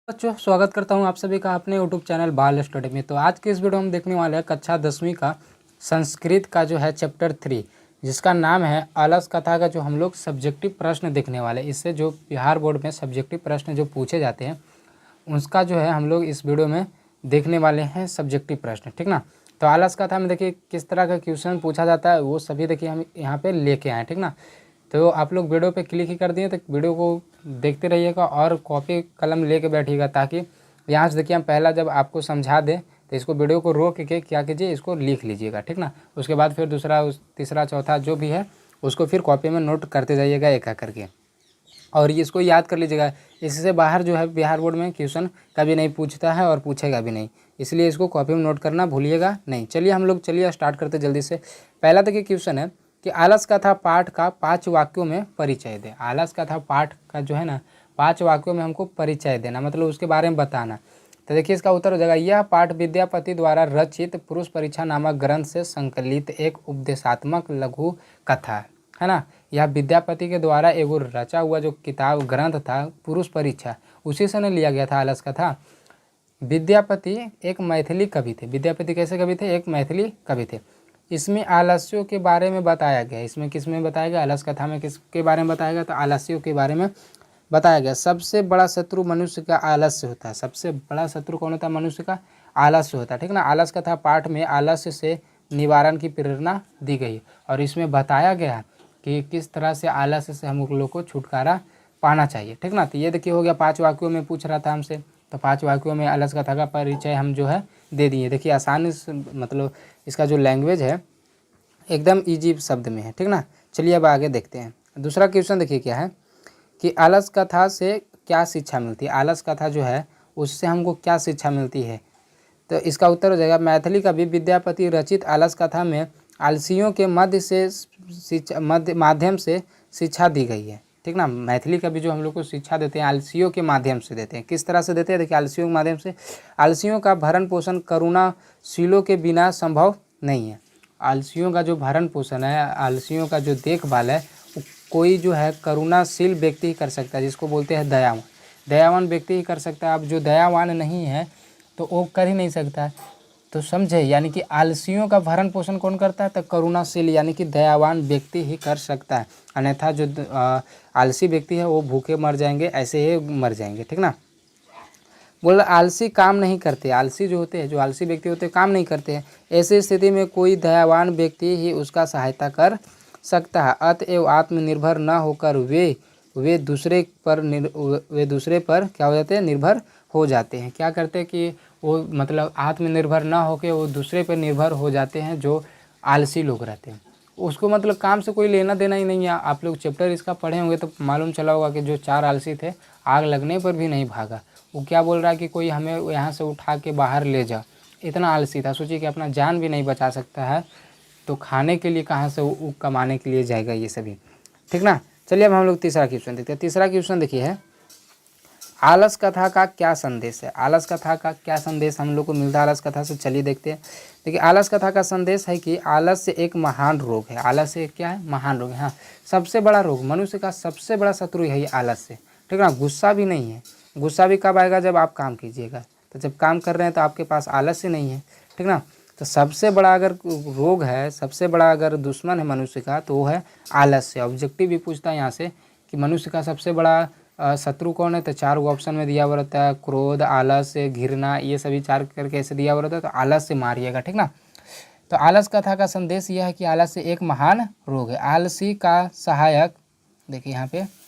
बच्चों स्वागत करता हूं आप सभी का अपने यूट्यूब चैनल बाल स्टडी में। तो आज के इस वीडियो में हम देखने वाले हैं कक्षा 10वीं का संस्कृत का जो है चैप्टर 3 जिसका नाम है अलस कथा का जो हम लोग सब्जेक्टिव प्रश्न देखने वाले हैं। इससे जो बिहार बोर्ड में सब्जेक्टिव प्रश्न जो पूछे जाते हैं उसका जो है हम लोग इस वीडियो में देखने वाले हैं सब्जेक्टिव प्रश्न, ठीक ना। तो आलस कथा में देखिए किस तरह का क्वेश्चन पूछा जाता है वो सभी देखिए हम यहाँ पे लेके आए, ठीक ना। तो आप लोग वीडियो पे क्लिक ही कर दिए तो वीडियो को देखते रहिएगा और कॉपी कलम लेके बैठिएगा ताकि यहाँ से देखिए हम पहला जब आपको समझा दें तो इसको वीडियो को रोक के क्या कीजिए, इसको लिख लीजिएगा, ठीक ना। उसके बाद फिर दूसरा तीसरा चौथा जो भी है उसको फिर कॉपी में नोट करते जाइएगा एक एक करके और ये इसको याद कर लीजिएगा। इससे बाहर जो है बिहार बोर्ड में क्वेश्चन कभी नहीं पूछता है और पूछेगा भी नहीं, इसलिए इसको कॉपी में नोट करना भूलिएगा नहीं। चलिए हम लोग स्टार्ट करते जल्दी से। पहला देखिए क्वेश्चन है कि आलस कथा पाठ का 5 वाक्यों में परिचय दे। आलस कथा पाठ का जो है ना 5 वाक्यों में हमको परिचय देना, मतलब उसके बारे में बताना। तो देखिए इसका उत्तर हो जाएगा यह पाठ विद्यापति द्वारा रचित पुरुष परीक्षा नामक ग्रंथ से संकलित एक उपदेशात्मक लघु कथा है ना। यह विद्यापति के द्वारा एगो रचा हुआ जो किताब ग्रंथ था पुरुष परीक्षा, उसी से न लिया गया था आलस कथा। विद्यापति एक मैथिली कवि थे। विद्यापति कैसे कवि थे? एक मैथिली कवि थे। इसमें आलस्यों के बारे में बताया गया। इसमें किस में बताया गया? आलस कथा में किसके बारे में बताया गया? तो आलस्यों के बारे में बताया गया। सबसे बड़ा शत्रु मनुष्य का आलस्य होता है। सबसे बड़ा शत्रु कौन होता है? मनुष्य का आलस्य होता है, ठीक ना। आलस कथा पाठ में आलस्य से निवारण की प्रेरणा दी गई और इसमें बताया गया कि किस तरह से आलस्य से हम लोग को छुटकारा पाना चाहिए, ठीक ना। तो ये देखिए हो गया 5 वाक्यों में पूछ रहा था हमसे, तो 5 वाक्यों में आलस कथा का परिचय हम जो है दे दिए। देखिए आसानी से मतलब इसका जो लैंग्वेज है एकदम इजी शब्द में है, ठीक ना। चलिए अब आगे देखते हैं। दूसरा क्वेश्चन देखिए क्या है कि आलस कथा से क्या शिक्षा मिलती है। आलस कथा जो है उससे हमको क्या शिक्षा मिलती है? तो इसका उत्तर हो जाएगा मैथिली कवि विद्यापति रचित आलस कथा में आलसियों के माध्यम से शिक्षा दी गई है, ठीक ना। मैथिली कवि जो हम लोग को शिक्षा देते हैं आलसियों के माध्यम से देते हैं। किस तरह से देते हैं? देखिए आलसियों के माध्यम से। आलसियों का भरण पोषण करुणाशीलों के बिना संभव नहीं है। आलसियों का जो भरण पोषण है, आलसियों का जो देखभाल है वो कोई जो है करुणाशील व्यक्ति ही कर सकता है, जिसको बोलते हैं दयावान। दयावान व्यक्ति ही कर सकता है। अब जो दयावान नहीं है तो वो कर ही नहीं सकता है। तो समझे, यानी कि आलसियों का भरण पोषण कौन करता है? तो करुणाशील यानी कि दयावान व्यक्ति ही कर सकता है। अन्यथा जो आलसी व्यक्ति है वो भूखे मर जाएंगे, ऐसे ही मर जाएंगे, ठीक ना। बोल आलसी काम नहीं करते। आलसी जो होते हैं, जो आलसी व्यक्ति होते हैं काम नहीं करते हैं। ऐसी स्थिति में कोई दयावान व्यक्ति ही उसका सहायता कर सकता है। अतएव आत्मनिर्भर न होकर वे दूसरे पर क्या हो जाते हैं? निर्भर हो जाते हैं। क्या करते हैं कि वो मतलब आत्मनिर्भर ना होकर वो दूसरे पर निर्भर हो जाते हैं। जो आलसी लोग रहते हैं उसको मतलब काम से कोई लेना देना ही नहीं है। आप लोग चैप्टर इसका पढ़े होंगे तो मालूम चला होगा कि जो 4 आलसी थे आग लगने पर भी नहीं भागा। वो क्या बोल रहा है कि कोई हमें यहाँ से उठा के बाहर ले जा, इतना आलसी था। सोचिए कि अपना जान भी नहीं बचा सकता है तो खाने के लिए कहाँ से वो कमाने के लिए जाएगा ये सभी, ठीक ना। चलिए अब हम लोग तीसरा क्वेश्चन देखते हैं। तीसरा क्वेश्चन देखिए है आलस कथा का क्या संदेश है। आलस कथा का क्या संदेश हम लोग को मिलता है आलस कथा से? चलिए देखते हैं। देखिए आलस कथा का संदेश है कि आलस्य एक महान रोग है। आलस्य क्या है? महान रोग है। हाँ, सबसे बड़ा रोग, मनुष्य का सबसे बड़ा शत्रु है ये आलस्य, ठीक ना। गुस्सा भी नहीं है। गुस्सा भी कब आएगा? जब आप काम कीजिएगा। तो जब काम कर रहे हैं तो आपके पास आलस्य नहीं है, ठीक ना। तो सबसे बड़ा अगर रोग है, सबसे बड़ा अगर दुश्मन है मनुष्य का तो वो है आलस्य। ऑब्जेक्टिव भी पूछता है यहाँ से कि मनुष्य का सबसे बड़ा शत्रु कौन है? तो 4 ऑप्शन में दिया हुआ रहता है, क्रोध, आलस्य, घृणा, ये सभी 4 करके ऐसे दिया हुआ रहता है। तो आलस से मारिएगा, ठीक ना। तो आलस कथा का संदेश यह है कि आलस्य एक महान रोग है। आलसी का सहायक, देखिए यहाँ पे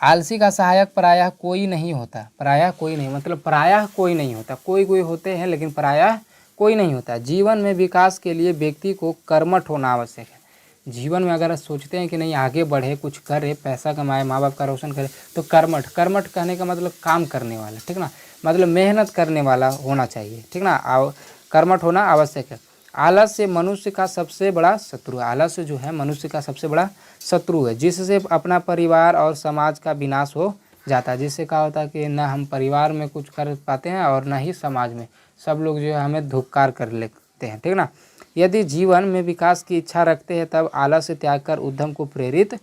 आलसी का सहायक प्रायः कोई नहीं होता। प्रायः कोई नहीं मतलब प्रायः कोई नहीं होता। कोई कोई होते हैं लेकिन प्रायः कोई नहीं होता। जीवन में विकास के लिए व्यक्ति को कर्मठ होना आवश्यक है। जीवन में अगर सोचते हैं कि नहीं आगे बढ़े, कुछ करे, पैसा कमाए, माँ बाप का रोशन करे, तो कर्मठ, कर्मठ कहने का मतलब काम करने वाला, ठीक ना। मतलब मेहनत करने वाला होना चाहिए, ठीक ना। कर्मठ होना आवश्यक है। आलस्य मनुष्य का सबसे बड़ा शत्रु है। आलस्य जो है मनुष्य का सबसे बड़ा शत्रु है, जिससे अपना परिवार और समाज का विनाश हो जाता है। जिससे क्या होता है कि न हम परिवार में कुछ कर पाते हैं और न ही समाज में। सब लोग जो है हमें धुक्कार कर लेते हैं, ठीक ना। यदि जीवन में विकास की इच्छा रखते हैं तब आलस्य त्याग कर उद्यम को प्रेरित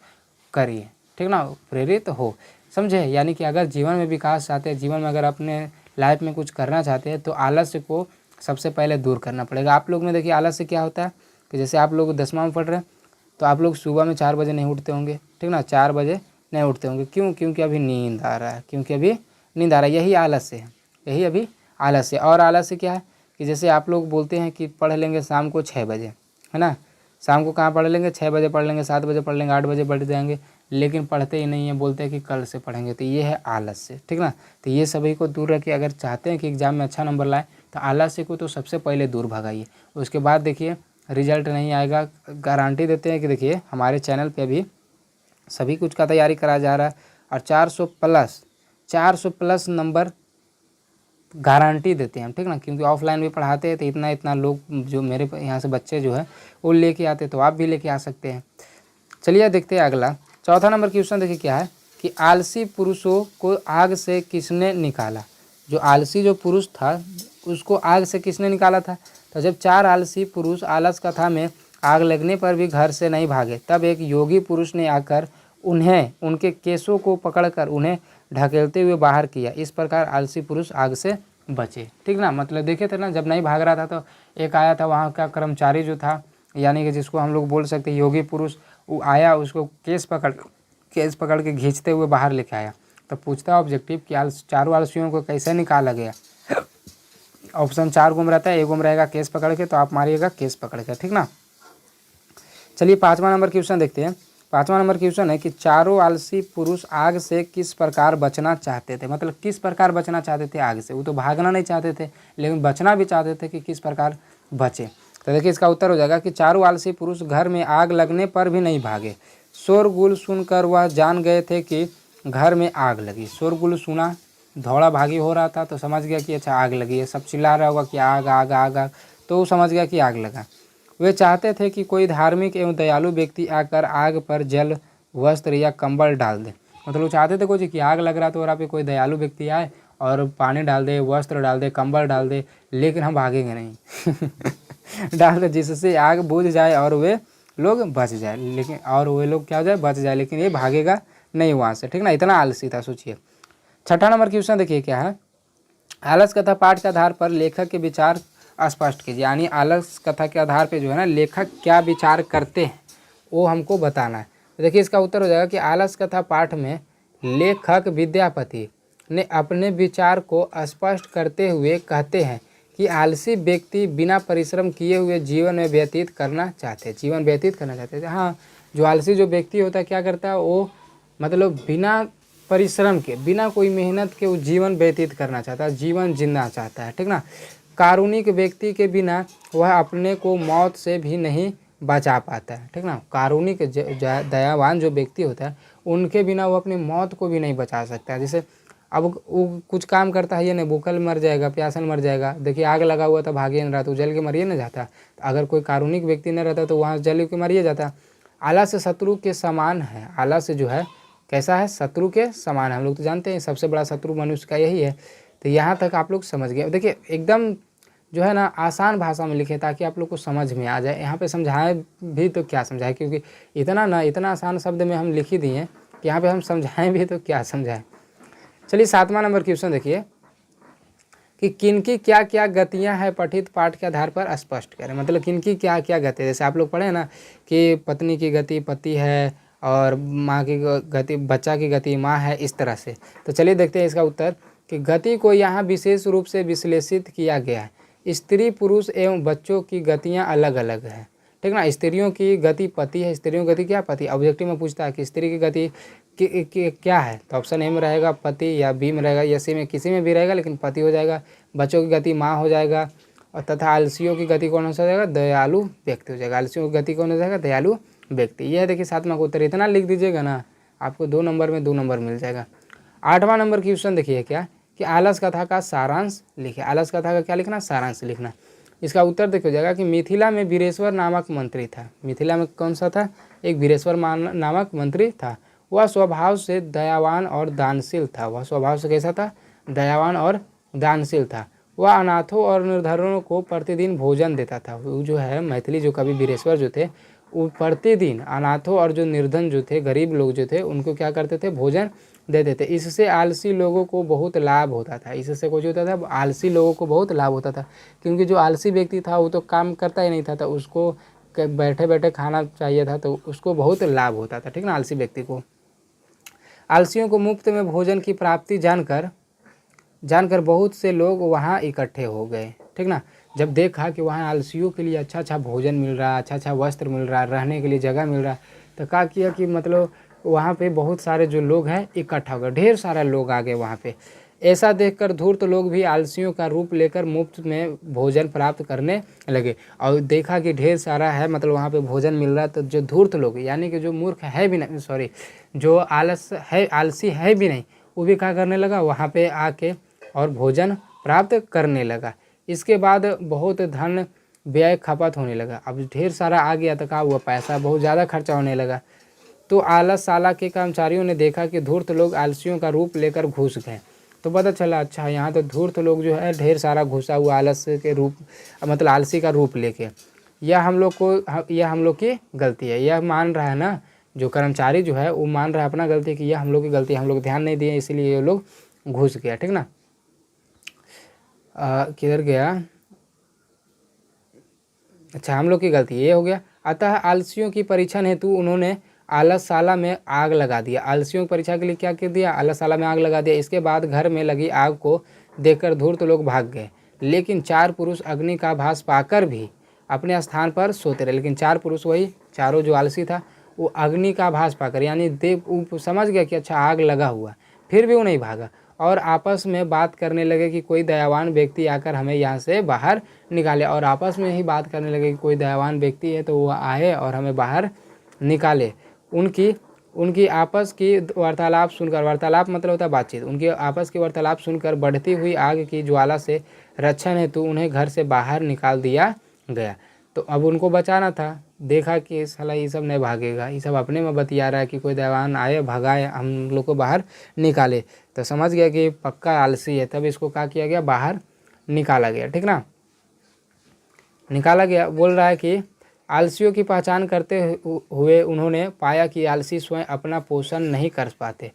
करिए, ठीक ना। प्रेरित हो। समझे। यानी कि अगर जीवन में विकास चाहते हैं, जीवन में अगर अपने लाइफ में कुछ करना चाहते हैं तो आलस्य को सबसे पहले दूर करना पड़ेगा। आप लोग में देखिए आलस्य क्या होता है कि जैसे आप लोग 10वां में पढ़ रहे हैं तो आप लोग सुबह में 4 बजे नहीं उठते होंगे, ठीक ना, 4 बजे नहीं उठते होंगे। क्यों? क्योंकि अभी नींद आ रहा है, क्योंकि अभी नींद आ रहा है। यही आलस्य है, यही अभी आलस्य। और आलस्य क्या है कि जैसे आप लोग बोलते हैं कि पढ़ लेंगे शाम को 6 बजे, है ना, शाम को कहाँ पढ़ लेंगे, 6 बजे पढ़ लेंगे, 7 बजे पढ़ लेंगे, 8 बजे पढ़ जाएंगे, लेकिन पढ़ते ही नहीं है, बोलते हैं कि कल से पढ़ेंगे। तो ये है आलस्य, ठीक ना। तो ये सभी को दूर रखिए। अगर चाहते हैं कि एग्जाम में अच्छा नंबर लाए तो आलस्य को तो सबसे पहले दूर भगाइए। उसके बाद देखिए रिजल्ट नहीं आएगा। गारंटी देते हैं कि देखिए हमारे चैनल पे अभी सभी कुछ का तैयारी करा जा रहा है और 400 प्लस नंबर गारंटी देते हैं हम, ठीक ना। क्योंकि ऑफलाइन भी पढ़ाते हैं तो इतना इतना लोग जो मेरे यहाँ से बच्चे जो है वो लेके आते, तो आप भी लेके आ सकते हैं। चलिए देखते हैं अगला। चौथा नंबर क्वेश्चन देखिए क्या है कि आलसी पुरुषों को आग से किसने निकाला। जो आलसी जो पुरुष था उसको आग से किसने निकाला था। तो जब 4 आलसी पुरुष आलस कथा में आग लगने पर भी घर से नहीं भागे, तब एक योगी पुरुष ने आकर उन्हें उनके केसों को पकड़कर उन्हें ढकेलते हुए बाहर किया। इस प्रकार आलसी पुरुष आग से बचे, ठीक ना। मतलब देखे थे ना, जब नहीं भाग रहा था तो एक आया था वहाँ का कर्मचारी जो था, यानी कि जिसको हम लोग बोल सकते हैं योगी पुरुष, वो आया, उसको केस पकड़ के खींचते हुए बाहर लेके आया। तो पूछता ऑब्जेक्टिव कि चारों आलसियों को कैसे निकाला गया। ऑप्शन 4 गुम रहता है, 1 गुम रहेगा केस पकड़ के, तो आप मारिएगा केस पकड़ के, ठीक ना। चलिए 5वां नंबर क्वेश्चन देखते हैं। 5वां नंबर क्वेश्चन है कि चारों आलसी पुरुष आग से किस प्रकार बचना चाहते थे। मतलब किस प्रकार बचना चाहते थे आग से। वो तो भागना नहीं चाहते थे लेकिन बचना भी चाहते थे कि किस प्रकार बचे। तो देखिए इसका उत्तर हो जाएगा कि चारों आलसी पुरुष घर में आग लगने पर भी नहीं भागे। शोरगुल सुनकर वह जान गए थे कि घर में आग लगी। शोरगुल सुना, दौड़ा भागी हो रहा था, तो समझ गया कि अच्छा आग लगी है। सब चिल्ला रहा होगा कि आग आग आग आग, तो वो समझ गया कि आग लगा। वे चाहते थे कि कोई धार्मिक एवं दयालु व्यक्ति आकर आग पर जल, वस्त्र या कंबल डाल दे। मतलब वो चाहते थे कुछ कि आग लग रहा तो वहाँ पे कोई दयालु व्यक्ति आए और पानी डाल दे, वस्त्र डाल दे, कंबल डाल दे, लेकिन हम भागेंगे नहीं। डाल दे जिससे आग बुझ जाए और वे लोग बच जाए, लेकिन और वे लोग क्या हो जाए, बच जाए, लेकिन ये भागेगा नहीं वहाँ से, ठीक ना। इतना आलसी था, सोचिए। 6ठा नंबर क्वेश्चन देखिए क्या है। आलस कथा पाठ के आधार पर लेखक के विचार स्पष्ट कीजिए। यानी आलस कथा के आधार पे जो है ना लेखक क्या विचार करते हैं वो हमको बताना है। तो देखिए इसका उत्तर हो जाएगा कि आलस कथा पाठ में लेखक विद्यापति ने अपने विचार को स्पष्ट करते हुए कहते हैं कि आलसी व्यक्ति बिना परिश्रम किए हुए जीवन व्यतीत करना चाहते थे। हाँ, जो आलसी जो व्यक्ति होता है क्या करता है, वो मतलब बिना परिश्रम के, बिना कोई मेहनत के वो जीवन व्यतीत करना चाहता है, जीवन जीना चाहता है, ठीक ना। कारुणिक व्यक्ति के बिना वह अपने को मौत से भी नहीं बचा पाता है, ठीक ना। कारुणिक दयावान जो व्यक्ति होता है उनके बिना वो अपनी मौत को भी नहीं बचा सकता है। जैसे अब वो कुछ काम करता है, ये नहीं भूखल मर जाएगा, प्यासल मर जाएगा। देखिए आग लगा हुआ था, भागे नहीं रहा तो जल के मरिए ना जाता। अगर कोई कारुणिक व्यक्ति न रहता तो वहाँ जल के मरिए जाता। आलस्य शत्रु के समान है। आलस्य जो है कैसा है, शत्रु के समान है। हम लोग तो जानते हैं सबसे बड़ा शत्रु मनुष्य का यही है। तो यहाँ तक आप लोग समझ गए। देखिए एकदम जो है ना आसान भाषा में लिखे ताकि आप लोग को समझ में आ जाए। यहाँ पे समझाएं भी तो क्या समझाएं, क्योंकि इतना आसान शब्द में हम लिख ही दिए कि यहाँ पे हम समझाएं भी तो क्या समझाएं। चलिए 7वां नंबर क्वेश्चन देखिए कि किनकी क्या क्या गतियाँ हैं पठित पाठ के आधार पर स्पष्ट करें। मतलब किनकी क्या क्या गति, जैसे आप लोग पढ़े ना कि पत्नी की गति पति है और माँ की गति बच्चा की गति माँ है, इस तरह से। तो चलिए देखते हैं इसका उत्तर कि गति को यहाँ विशेष रूप से विश्लेषित किया गया है। स्त्री पुरुष एवं बच्चों की गतियाँ अलग अलग हैं, ठीक ना। स्त्रियों की गति पति है, स्त्रियों की गति क्या पति। ऑब्जेक्टिव में पूछता है कि स्त्री की गति क्या है, तो ऑप्शन ए में रहेगा पति, या बी में रहेगा, या सी में, किसी में भी रहेगा लेकिन पति हो जाएगा। बच्चों की गति माँ हो जाएगा, और तथा आलसियों की गति कौन हो जाएगा, दयालु व्यक्ति हो जाएगा। आलसियों की गति कौन हो जाएगा, दयालु व्यक्ति। यह देखिए 7वां का उत्तर। इतना लिख दीजिएगा ना आपको 2 नंबर में 2 नंबर मिल जाएगा। 8वां नंबर क्वेश्चन देखिए क्या कि आलस कथा का सारांश लिखे। आलस कथा का क्या लिखना, सारांश लिखना। इसका उत्तर देखिए जाएगा कि मिथिला में वीरेश्वर नामक मंत्री था। मिथिला में कौन सा था, एक वीरेश्वर नामक मंत्री था। वह स्वभाव से दयावान और दानशील था। वह स्वभाव से कैसा था, दयावान और दानशील था। वह अनाथों और निर्धनों को प्रतिदिन भोजन देता था। वो जो है मैथिली जो कवि वीरेश्वर जो थे वो प्रतिदिन अनाथों और जो निर्धन जो थे, गरीब लोग जो थे, उनको क्या करते थे, भोजन देते थे। इससे आलसी लोगों को बहुत लाभ होता था। इससे कुछ होता था, आलसी लोगों को बहुत लाभ होता था, क्योंकि जो आलसी व्यक्ति था वो तो काम करता ही नहीं था, तो उसको बैठे बैठे खाना चाहिए था, तो उसको बहुत लाभ होता था, ठीक ना, आलसी व्यक्ति को। आलसियों को मुफ्त में भोजन की प्राप्ति जानकर बहुत से लोग वहाँ इकट्ठे हो गए, ठीक ना। जब देखा कि वहाँ आलसियों के लिए अच्छा अच्छा भोजन मिल रहा, अच्छा अच्छा वस्त्र मिल रहा, रहने के लिए जगह मिल रहा, तो क्या किया कि मतलब वहाँ पे बहुत सारे जो लोग हैं इकट्ठा हो गए, ढेर सारा लोग आ गए वहाँ पे। ऐसा देखकर धूर्त लोग भी आलसियों का रूप लेकर मुफ्त में भोजन प्राप्त करने लगे। और देखा कि ढेर सारा है, मतलब वहाँ पे भोजन मिल रहा है, तो जो धूर्त लोग यानी कि जो मूर्ख है भी नहीं, सॉरी, जो आलसी है भी नहीं, वो भी क्या करने लगा, वहाँ पे आके और भोजन प्राप्त करने लगा। इसके बाद बहुत धन व्यय खपत होने लगा। अब ढेर सारा आ गया तो क्या हुआ, पैसा बहुत ज़्यादा खर्चा होने लगा। तो आलसशाला के कर्मचारियों ने देखा कि धूर्त लोग आलसियों का रूप लेकर घुस गए, तो पता चला अच्छा यहाँ तो धूर्त लोग जो है ढेर सारा घुसा हुआ आलस के रूप, मतलब आलसी का रूप लेके। यह हम लोग की गलती है, यह मान रहा है ना, जो कर्मचारी जो है वो मान रहा है अपना गलती कि यह हम लोग की गलती है, हम लोग ध्यान नहीं दिए इसीलिए ये लोग घुस गया, ठीक ना। किधर गया, अच्छा हम लोग की गलती ये हो गया। अतः आलसियों की परीक्षण हेतु उन्होंने आलसशाला में आग लगा दिया। आलसियों की परीक्षा के लिए क्या कर दिया, आलसशाला में आग लगा दिया। इसके बाद घर में लगी आग को देखकर धूर्त लोग भाग गए, लेकिन 4 पुरुष अग्नि का भास पाकर भी अपने स्थान पर सोते रहे। लेकिन 4 पुरुष, वही चारों जो आलसी था, वो अग्नि का भास पाकर यानी देव समझ गया कि अच्छा आग लगा हुआ, फिर भी वो नहीं भागा, और आपस में बात करने लगे कि कोई दयावान व्यक्ति आकर हमें यहाँ से बाहर निकाले। और आपस में ही बात करने लगे कि कोई दयावान व्यक्ति है तो वो आए और हमें बाहर निकाले। उनकी आपस की वार्तालाप सुनकर, वार्तालाप मतलब होता है बातचीत, उनकी आपस की वार्तालाप सुनकर बढ़ती हुई आग की ज्वाला से रक्षण हेतु उन्हें घर से बाहर निकाल दिया गया। तो अब उनको बचाना था, देखा कि साला ये सब नहीं भागेगा, ये सब अपने में बतिया रहा है कि कोई दयावान आए भगाए हम लोग को बाहर निकाले, तो समझ गया कि पक्का आलसी है, तब इसको क्या किया गया, बाहर निकाला गया, ठीक ना, निकाला गया। बोल रहा है कि आलसियों की पहचान करते हुए उन्होंने पाया कि आलसी स्वयं अपना पोषण नहीं कर पाते।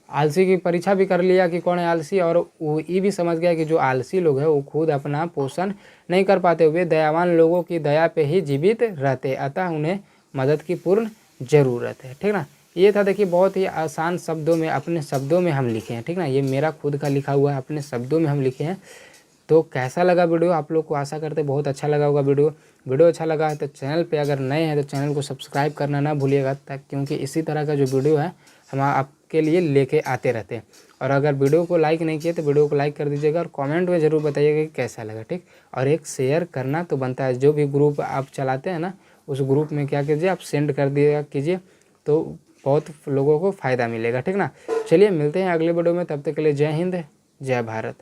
आलसी की परीक्षा भी कर लिया कि कौन है आलसी, और वो ये भी समझ गया कि जो आलसी लोग हैं वो खुद अपना पोषण नहीं कर पाते, वे दयावान लोगों की दया पे ही जीवित रहते, अतः उन्हें मदद की पूर्ण ज़रूरत है, ठीक ना। ये था, देखिए बहुत ही आसान शब्दों में, अपने शब्दों में हम लिखे हैं, ठीक ना, ये मेरा खुद का लिखा हुआ है, अपने शब्दों में हम लिखे हैं। तो कैसा लगा वीडियो आप लोग को, आशा करते बहुत अच्छा लगा होगा। वीडियो अच्छा लगा है तो चैनल पे अगर नए हैं तो चैनल को सब्सक्राइब करना ना भूलिएगा, क्योंकि इसी तरह का जो वीडियो है हम आपके लिए लेके आते रहते हैं। और अगर वीडियो को लाइक नहीं किए तो वीडियो को लाइक कर दीजिएगा, और कमेंट में ज़रूर बताइएगा कि कैसा लगा, ठीक। और एक शेयर करना तो बनता है, जो भी ग्रुप आप चलाते हैं ना उस ग्रुप में क्या कीजिए, आप सेंड कर दिया कीजिए, तो बहुत लोगों को फ़ायदा मिलेगा, ठीक ना। चलिए मिलते हैं अगले वीडियो में, तब तक के लिए जय हिंद, जय भारत।